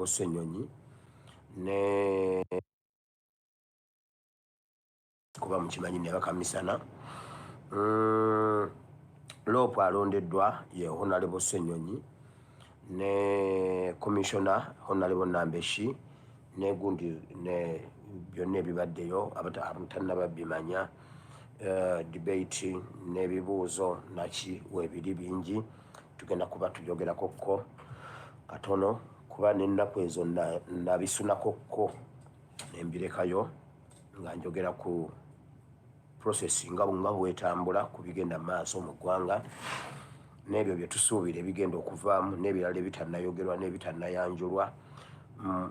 Ssenyonyi ne kuba mukimanyi ne bakamisana Lopo alondeddwa ye Honorable Ssenyonyi ne Commissioner Honorable Nambeshi ne gundi ne byonna ebibaddeyo abatanaba bimanya debate n'ebibuuzo naki weebiri bingi tugenda kuba tujogerakokko katono kuba n'ennaku ezo nabisunakokko nembirekayo nga njogera ku process nga bwetambula ku bigenda maaso mu ggwanga n'ebyo bye tusuubira ebigenda okuvaamu n'ebirala ebitannayogerwa n'ebitannayanjulwa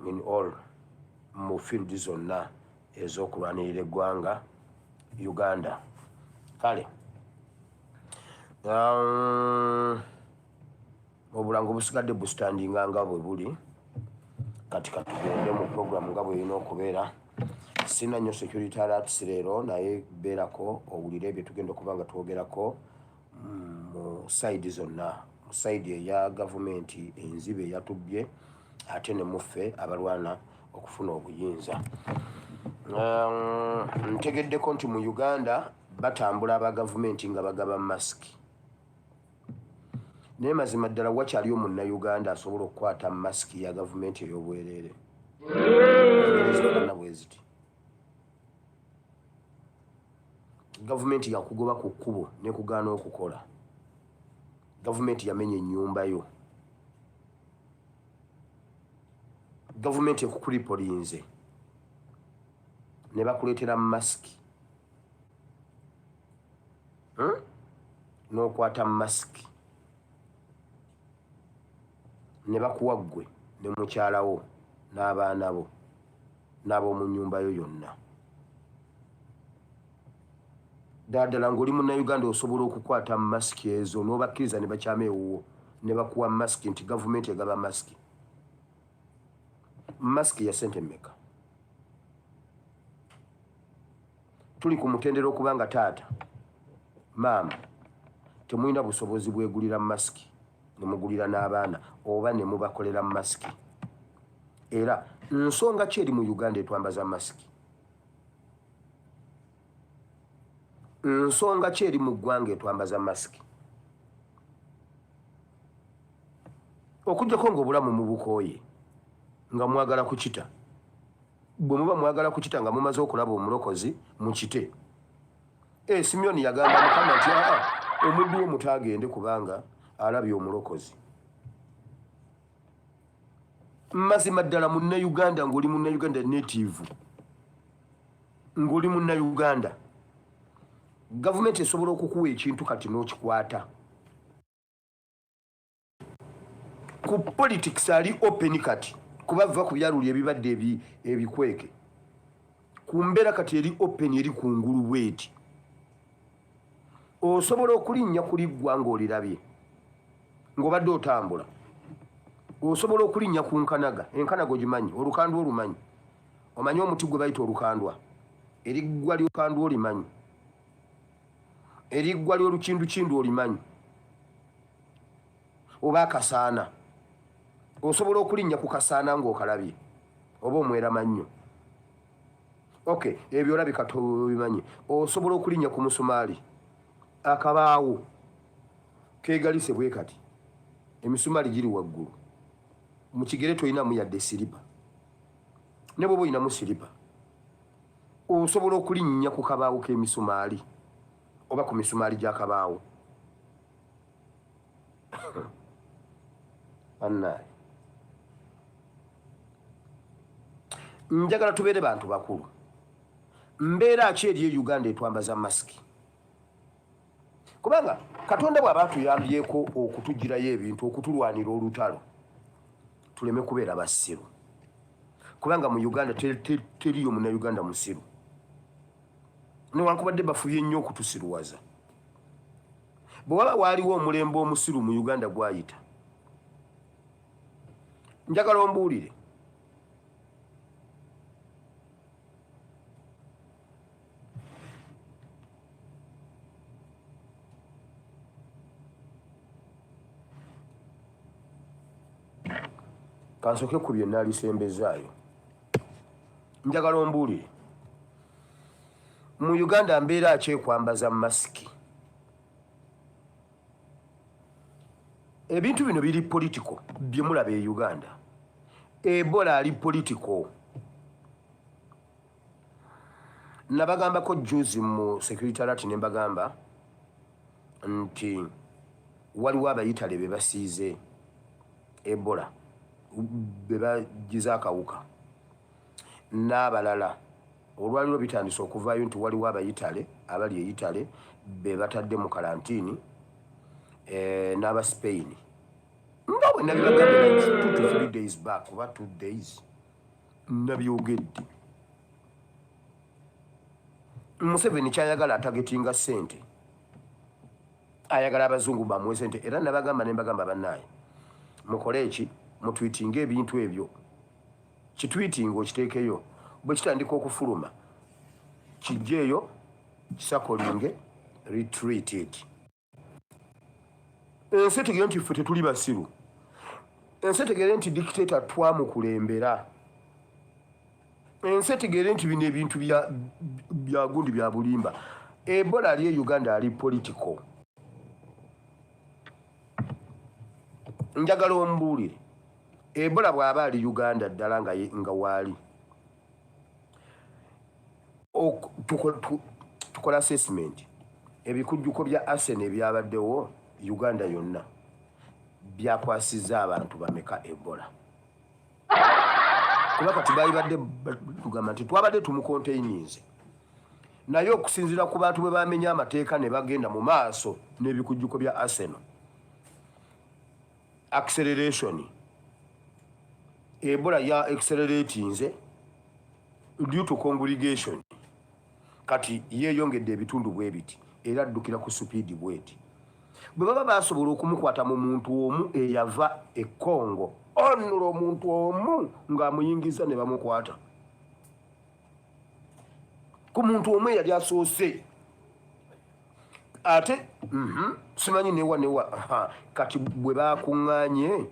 in all mu field zonna ez'okulwanirira eggwanga Uganda. Kale obulango busigadde busitandinga nga bwe buli kati katugende mu program nga bw'erina okubeera. Sina nnyo security alerts leero naye beerako owulire bye tugenda okuba nga twogerako mu side zonna, mu side eya gavumenti enzibe eyatubbye ate ne muffe abalwana okufuna obuyinza. Ntegeddeko nti mu Uganda batambula aba gavumenti nga bagaba masiki naye mazima ddala wakyaliyo munnayuganda asobola okukwata masiki ya gavumenti ey'obwereere zifaanana bwe ziti. Gavumenti yakugoba ku kkubo nekugaana okukola. Gavumenti yamenya ennyumba yo. Gavumenti ekukulipolinze ne bakuleetera masiki n'okwata masiki ne bakuwa ggwe ne mukyala wo n'abaana bo n'ab'omu nnyumba yo yonna. Ddala ng'oli munnayuganda osobola okukwata masiki ezo n'obakkiriza ne bakyama ewuwo ne bakuwa masiki nti gavumenti egaba masiki. Masiki ya ssente mmeka? Tuli ku mutendera okuba nga taata maama temulina busobozi bwegulira masiki ne mugulira n'abaana oba ne mubakolera masiki. Era nsonga ki eri mu Uganda etwambaza masiki? Nsonga ki eri mu ggwanga etwambaza masiki? Okuggyako ng'obulamu mu bukooye nga mwagala kukita. Bwe muba mwagala kukita nga mumaze okulaba omulokozi mukite. Simyoni yagamba Mukama nti omuddu wo mutaagende kubanga alabye omulokozi. Mazima ddala munnayuganda ng'oli munnayuganda native ng'oli munnayuganda gavumenti esobola okukuwa ekintu kati n'okikwata. Ku politics ali open kati kuba va ku byaluli ebibadde ebikweke ku mbeera kati eri open eri kungulu bweti. Osobola okulinnya kuli ggwanga olirabye ng'obadde otambula. Osobola okulinnya ku nkanaga. Enkanaga ogimanyi, olukandwa olumanyi. Omanyi omuti gwe bayita olukandwa. Eriggwa ly'olukandwa olimanyi. Eriggwa ly'olukindukindu olimanyi. Oba akasaana. Osobola okulinnya ku kasaana ng'okalabye oba omweramannyo. Okay, ebyo olabika tobimanyi. Osobola okulinnya ku musumaali. Akabaawo keegalise bwe kati. Emisumaali giri waggulu. Mu kigere toyinamu yadde siripa. Ne bw'oba oyinamu siripa osobola okulinnya ku kabaawo k'emisumaali oba ku misumaali gy'akabaawo. Annaye njagala tubeere bantu bakulu. Mbeera ki eri e Uganda etwambaza masiki? Kubanga Katonda bw'aba atuyambyeko okutugirayo ebintu okutulwanira olutalo tuleme kubeera basiru. Kubanga mu Uganda teriyo munnayuganda musiru. Newankubadde bafubye nnyo okutusiruwaza. Bwe waba waaliwo omulembe omusiru mu Uganda gwayita. Njagala ombuulire. kansoke ku byonna alisembezaayo. Njagala ombuulire mu Uganda mbeera akyekwambaza masiki. Ebintu bino biri political bye mulaba e Uganda. Ebola ali political. Nabagambako juzi mu secretariat ne mbagamba nti waliwo abayitale be basiize Ebola be bagiza akawuka n'abalala olwaliro bitandise okuvaayo nti waliwo abayitale abali eyitale be batadde mu kalantiini n'aba Spain nga bwe nabibagambye like 2 to 3 days back oba 2 days nabyogedde. Museveni kyayagala atagetinga ssente, ayagala abazungu bamuwe ssente, era nabagamba ne mbagamba bannaaye mukole eki mutwitinga ebintu ebyo kitwitinga okiteekeyo bwe kitandika okufuluma kijjeeyo kisakolinge retreated. Ensi etegere nti ffe tetuli basiru, ensi etegere nti dictator twamukulembera, ensi etegere nti bino ebintu bya gundi bya bulimba. Ebola ali e Uganda ali political. Njagala ombuulire Ebola bw'aba ali Uganda ddala nga waali tukola assessment ebikujjuko bya Arsenal ebyabaddewo Uganda yonna byakwasizza abantu bameka Ebola. Kuba kati baali tugamba nti twabadde tumukonteyinize naye okusinziira ku bantu bwe bamenya amateeka ne bagenda mu maaso n'ebikujjuko bya Arsenal acceleration Ebola ya acceleratinze due to congregation kati yeeyongedde ebitundu bwe biti era addukira ku speed bweti. Bwe baba basobola okumukwata mu muntu omu eyava e Congo onnulo omuntu omu ng'amuyingiza ne bamukwata ku muntu omu eyali asoose ate simanyi newa kati bwe bakuŋŋaanye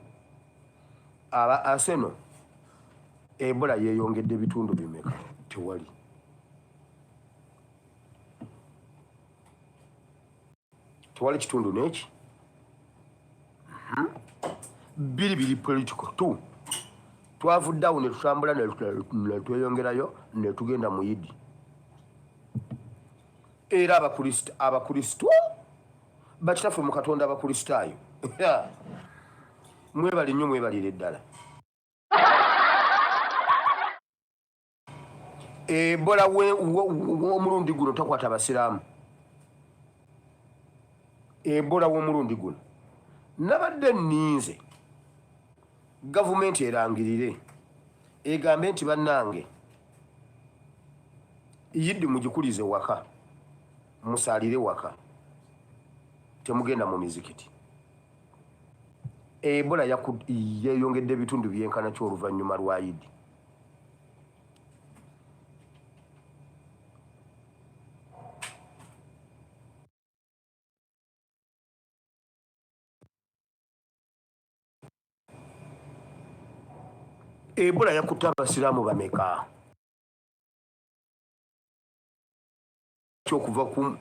aba Arsenal Ebola yeeyongedde bitundu bimeka tewali. Tewali kitundu n'eki biri political tu. Twavuddawo ne tutambula ne tweyongerayo ne tugenda mu Yidi. Era abakristo bakitaffe mu Katonda abakristaayo mwebali nnyo mwebalire ddala. Ebola w'omulundi guno takwata basiraamu. Ebola w'omulundi guno nabadde nninze gavumenti erangirire egambe nti bannange Yidi mugikulize waka musaalire waka temugenda mu mizikiti. Ebola yeeyongedde ebitundu byenkana ky'oluvannyuma lwa Yidi. Ebola yakutte abasiraamu bameka okuva ku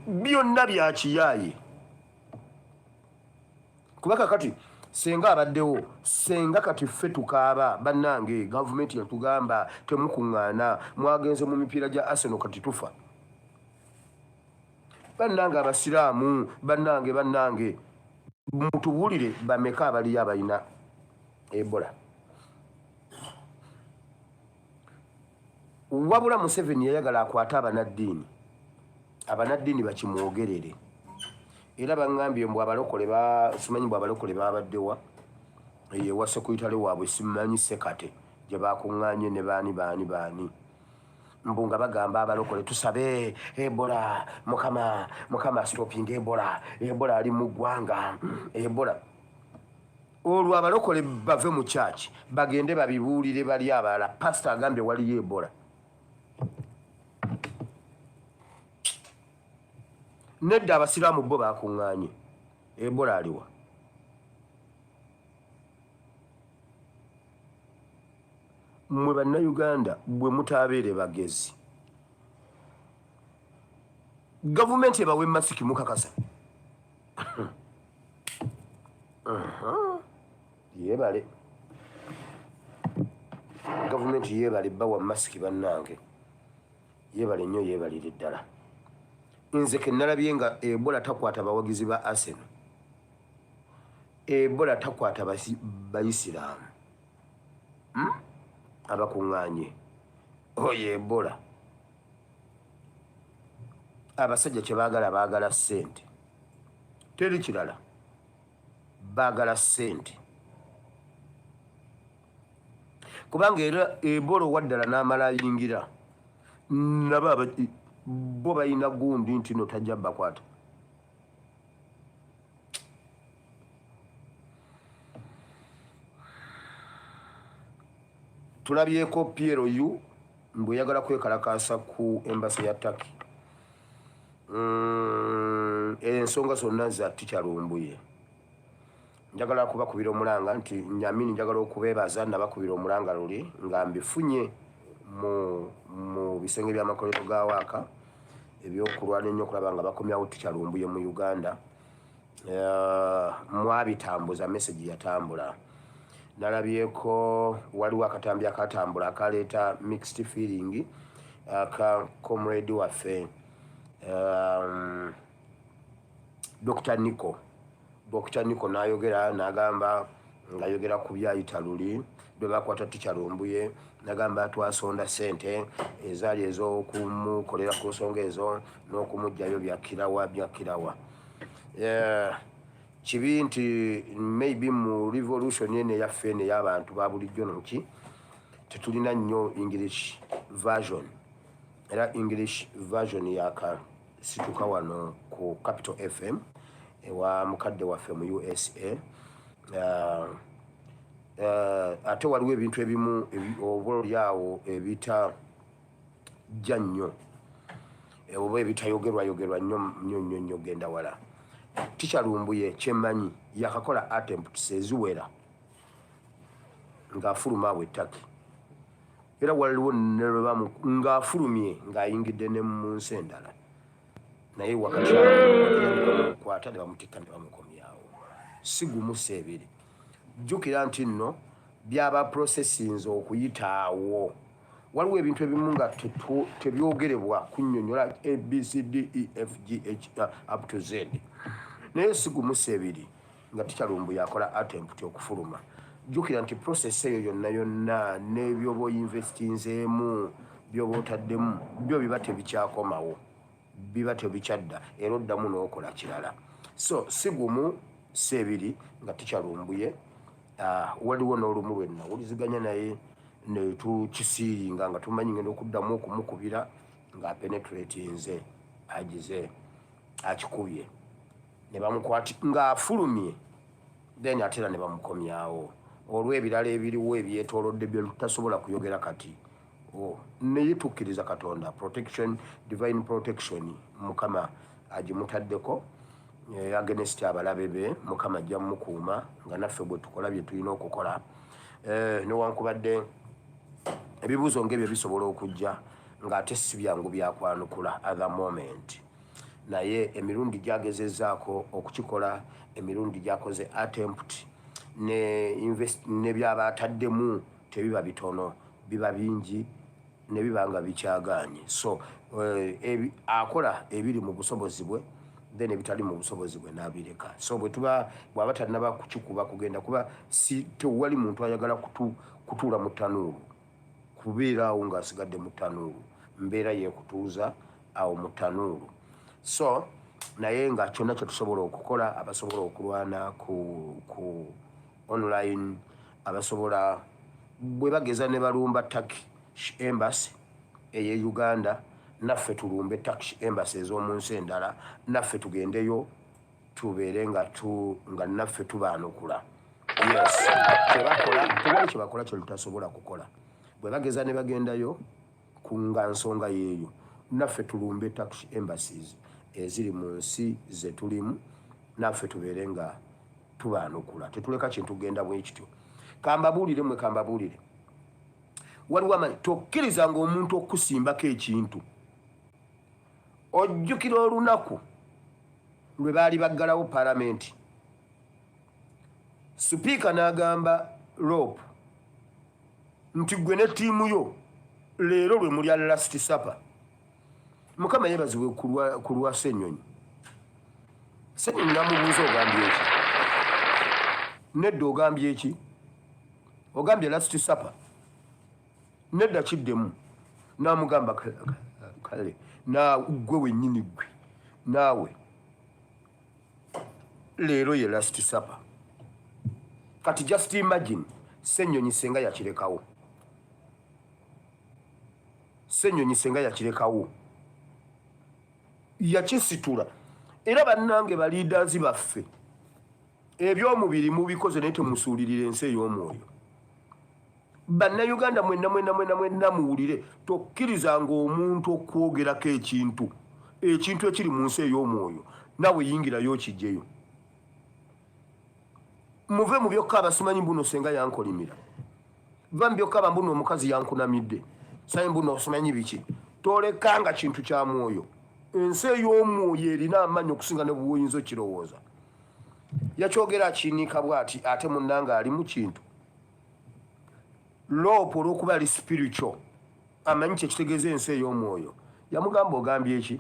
byonna bya kiyaaye. Kuba kakati senga abaddewo senga kati ffe tukaaba bannange gavumenti yatugamba temukuŋŋaana mwagenze mu mipiira gya Arsenal kati tufa. Bannange abasiraamu bannange mutubuulire bameka abaliyo abalina Ebola. Wabula Museveni yayagala akwate abanaddiini bakimwogerere. Era baŋŋambye mbu abalokole simanyi mbu abalokole babaddewa ewa sekuyitale waabwe simanyi sekate gye bakuŋŋaanye ne baani mbu nga bagamba abalokole tusabe Ebola mukama stoping Ebola ali mu ggwanga Ebola. Olwo abalokole bave mu church bagende babibuulire bali abalala pastor agambye waliyo Ebola. Nedda abasiraamu bo bakuŋŋaanye Ebola aliwa. mwe bannayuganda bwe mutabeere bagezi gavumenti ebawe masiki mukakasa yebale gavumenti yebale bawa masiki bannange yebale nnyo yebalire ddala nze ke nalabye nga ebola takwata bawagizi ba Arsenal ebola takwata bayisiraamu abakuŋŋaanye oyo ebola abasajja kye baagala ssente teri kirala baagala ssente kubanga era ebola owaddala n'amala ayingira nabo bo balina gundi nti no tajja bakwata tulabyeko Piero yu mbwe yagala kwekalakaasa ku embasi ya Turkey ensonga zonna za tikyalumbuye njagala kubakubira omulanga nti Nyamini njagala okubeebaza nabakubira omulanga luli nga mbifunye mu bisenge by'amakolero ga waaka ebyokulwana ennyo okulaba nga bakomyawo tikyalumbuye mu Uganda mwabitambuza message yatambula nalabyeko waliwo akatambi akatambula akaleeta mixed feeling aka comrade waffe Dr. Nico n'ayogera n'agamba ng'ayogera ku byayita luli bwe bakwata tikyalumbuye n'agamba twasonda ssente ezaali ez'okumukolera ku nsonga ezo n'okumugjayo byakirawa kibi nti maybe mu revolution eno eyaffe eno ey'abantu ba bulijjo noki tetulina nnyo English version era English version yakasituka wano ku Capital FM ewa mukadde waffe mu USA ate waliwo ebintu ebimu obolyawo ebitajja nnyo oba ebitayogerwayogerwa nnyo genda wala tikyalumbuye kyemmanyi yakakola attempts eziwera ng'afuluma abwe Turkey era waliwo nelwebamu ng'afulumye ng'ayingidde ne mu nsi endala naye wakati bamukwata ne bamutikka ne bamukomyawo si gumu si ebiri jjukira nti nno byaba processinze okuyitaawo waliwo ebintu ebimu nga tebyogerebwa kunnyonnyola ABCDEFGH up to Z naye si gumu si ebiri nga tikyalumbuye akola attempt okufuluma jjukira nti process eyo yonna n'ebyoba oyinvestinzeemu byoba otaddemu byo biba tebikyakomawo biba tebikyadda era oddamu n'okola kirala so si gumu si ebiri nga tikyalumbuye waliwo n'olumu lwe nawuliziganya naye netukisiiringa nga tumanyi ngenda okuddamu okumukubira ng'apenetratinze agize akikubye ne bamukwati ng'afulumye then ate era ne bamukomyawo olw'ebirala ebiriwo ebyetoolodde bye tutasobola kuyogera kati naye tukkiriza Katonda protection divine protection mukama agimutaddeko against abalabe be mukama ajja mukuuma nga naffe bwe tukola bye tulina okukola newankubadde ebibuuzo ng'ebyo bisobola okujja ng'ate si byangu byakwanukula other moment naye emirundi gyagezezzaako okukikola emirundi gyakoze attempt ne byaba ataddemu tebiba bitono biba bingi ne biba nga bikyagaanye so akola ebiri mu busobozi bwe then ebitali mu busobozi bwe n'abireka so bw'aba tannaba kukikuba kugenda kuba tewali muntu ayagala kutuula mu ttanuulu kubeera awo ng'asigadde mu ttanuulu mbeera yeekutuuza awo mu ttanuulu so naye nga kyonna kye tusobola okukola abasobola okulwana ku online abasobola bwe bageza ne balumba Turkish embassy eye Uganda naffe tulumbe Turkish embassy ez'omu nsi endala naffe tugendeyo tubeere nga naffe tubaanukula yes tewali kye bakola kye tutasobola kukola bwe bageza ne bagendayo nga nsonga yeeyo naffe tulumbe Turkish embassies eziri mu nsi ze tulimu naffe tubeere nga tubaanukula tetuleka kintu kugenda bwe kityo kambabuulire waliwo amanyi tokkirizanga omuntu okusimbako ekintu. Ojjukira olunaku lwe baali baggalawo paalamenti, sipiika n'agamba Rope nti gwe ne ttiimu yo leero lwe mulya last supper. Mukama yeebazibwe ku lwa Ssenyonyi. Ssenyonyi n'amubuuza ogambye eki? Nedda ogambye eki? Ogambye last supper? Nedda kiddemu. N'amugamba kale gwe wennyini gwe naawe leero ye last supper. Kati just imagine Ssenyonyi senga yakirekawo. Ssenyonyi senga yakirekawo. Yakisitula. Era bannange baliidazi baffe ebyomubiri mubikoze naye temusuulirira ensi ey'omwoyo. Bannayuganda mwenna muwulire, tokkirizanga omuntu okwogerako ekintu ekiri mu nsi ey'omwoyo nawe yingirayo okijjeyo. Muve mu byokka abasimanyi mbuno senga yankolimira. Va mu byokka mbuno omukazi yankunamidde. Sayi mbuno osimanyi biki. Tolekanga kintu kya mwoyo. Ensi ey'omwoyo erina amaanyi okusinga ne bw'oyinza okirowooza. Yakyogera akinika bw'ati ate munnanga ali mu kintu. Rope olw'okuba ali spiritual amanyi kyekitegeeza ensi ey'omwoyo. Yamugamba ogambye eki?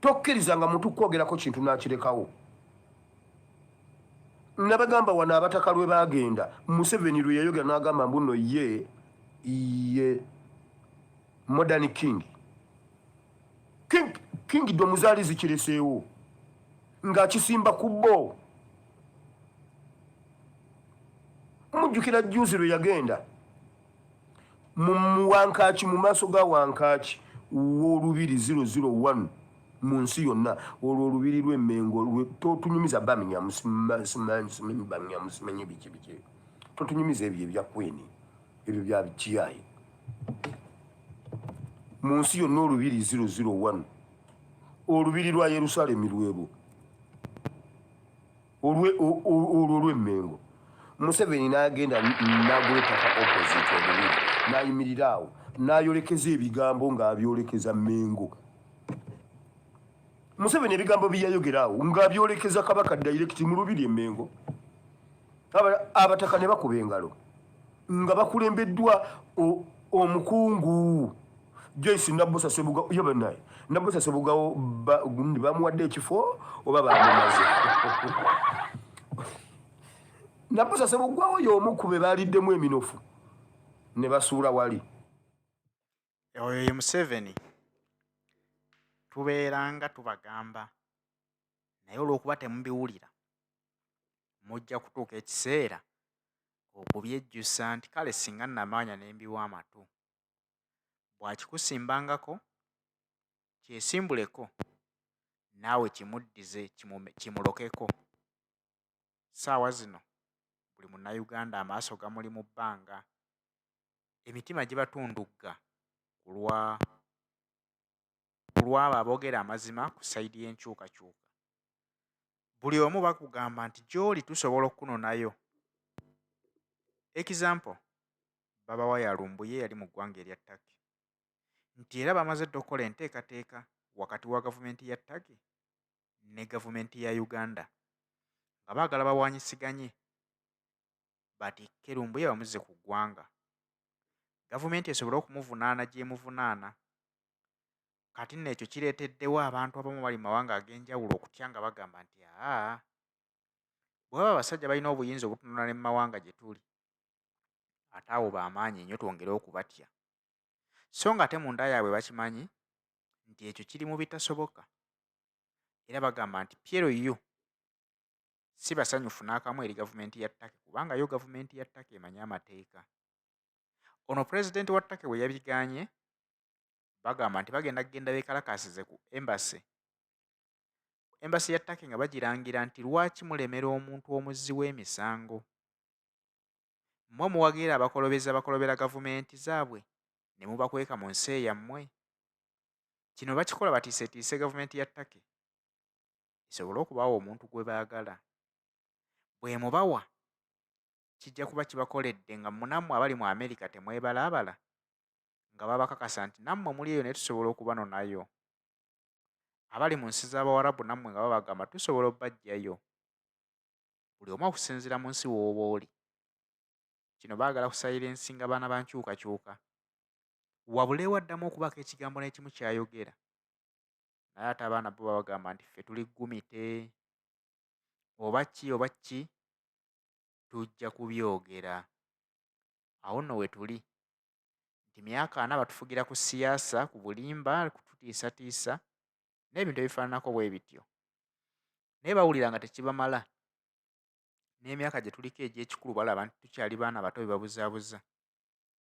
Tokkirizanga muntu kwogerako kintu n'akirekawo. Nabagamba wano abataka lwe bagenda, Museveni lwe yayogera n'agamba mbuno ye modern king. Kingdom zaali zikireseewo ng'akisimba ku bbo. Mujjukira juzi lwe yagenda mu Wankaaki, mu maaso ga Wankaaki w'olubiri 001 mu nsi yonna, olwo olubiri lw'Emmengo totunyumiza Birmingham, simanyi Birmingham, simanyi biki totunyumiza ebyo ebya Queen, ebyo bya GI. Mu nsi yonna olubiri 001, olubiri lwa Yerusalemu lwebo, olwo olw'Emmengo. Museveni n'agenda n'agula ettaka opposite olubiri, n'ayimirira awo n'ayolekeza ebigambo ng'abyolekeza Mmengo. Museveni ebigambo byayogera awo ng'abyolekeza Kabaka direct mu lubiri Emmengo. Abataka ne bakuba engalo nga bakulembeddwa omukungu Joyce Nabbosa Ssebugawo. Yobenaye Nabbosa Ssebugawo bamuwadde ekifo oba bamumaze. Nabbosa Ssebugawo y'omu ku be baaliddemu eminofu ne basuula wali. Oyo ye Museveni tubeeranga tubagamba naye olw'okuba temubiwulira mujja kutuuka ekiseera okubyejjusa nti kale singa namaanya ne mbiwa amatu. Bw'akikusimbangako kyesimbuleko naawe kimuddize kimulokeko. Saawa zino buli munnayuganda amaaso gamuli mu bbanga, emitima gibatundugga ku lw'abo aboogera amazima ku sayidi y'enkyukakyuka. Buli omu bakugamba nti gy'oli tusobola okukunonayo. Example, Baba Wayalumbuye yali mu ggwanga erya Turkey, nti era bamaze dda okukola enteekateeka wakati wa gavumenti ya Turkey ne gavumenti ya Uganda nga baagala bawaanyisiganye batikke Lumbuye bamuzze ku ggwanga. Gavumenti esobole okumuvunaana gy'emuvunaana. Kati nno ekyo kireeteddewo abantu abamu bali mu mawanga ag'enjawulo okutya nga bagamba nti bwe baba abasajja balina obuyinza obutunula ne mu mawanga gye tuli, ate awo b'amaanyi nnyo twongere okubatya. So nga ate munda yaabwe bakimanyi nti ekyo kiri mu bitasoboka. Era bagamba nti Piero yo si basanyufu n'akamu eri gavumenti ya Turkey kubanga yo gavumenti ya Turkey emanyi amateeka. Ono pulezidenti wa Turkey we yabigaanye bagamba nti bagenda beekalakaasize ku embassy ya Turkey nga bagirangira nti lwaki mulemera omuntu omuzzi w'emisango. Mmwe muwagira abakolobera gavumenti zaabwe ne mubakweka mu nsi yammwe. Kino bakikola batiisetiise gavumenti ya Turkey esobole okubawa omuntu gwe baagala. Bwe mubawa kijja kuba kibakoledde nga munammwe abali mu Amerika temwebalaabala nga babakakasa nti nammwe muli eyo naye tusobola okubanonayo. Abali mu nsi z'Abawarabu nammwe nga babagamba tusobola obbajjayo. Buli omu okusinziira mu nsi w'oba oli. Kino baagala kusayirensinga baana ba nkyukakyuka. Wabula ewaddamu okubaako ekigambo n'ekimu ky'ayogera. Naye ate abaana bo babagamba nti ffe tuli ggumite. Oba ki tujja kubyogera. Awo nno we tuli. Nti myaka 4 batufugira ku siyaasa, ku bulimba, kututiisatiisa n'ebintu ebifaananako bwe bityo. Naye bawulira nga tekibamala. N'emyaka gye tuliko egy'ekikulu balaba nti tukyali baana bato be babuzaabuza.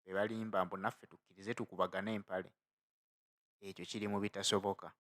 Be balimba mbu naffe tukkirize tukubagane empale. Ekyo kiri mu bitasoboka.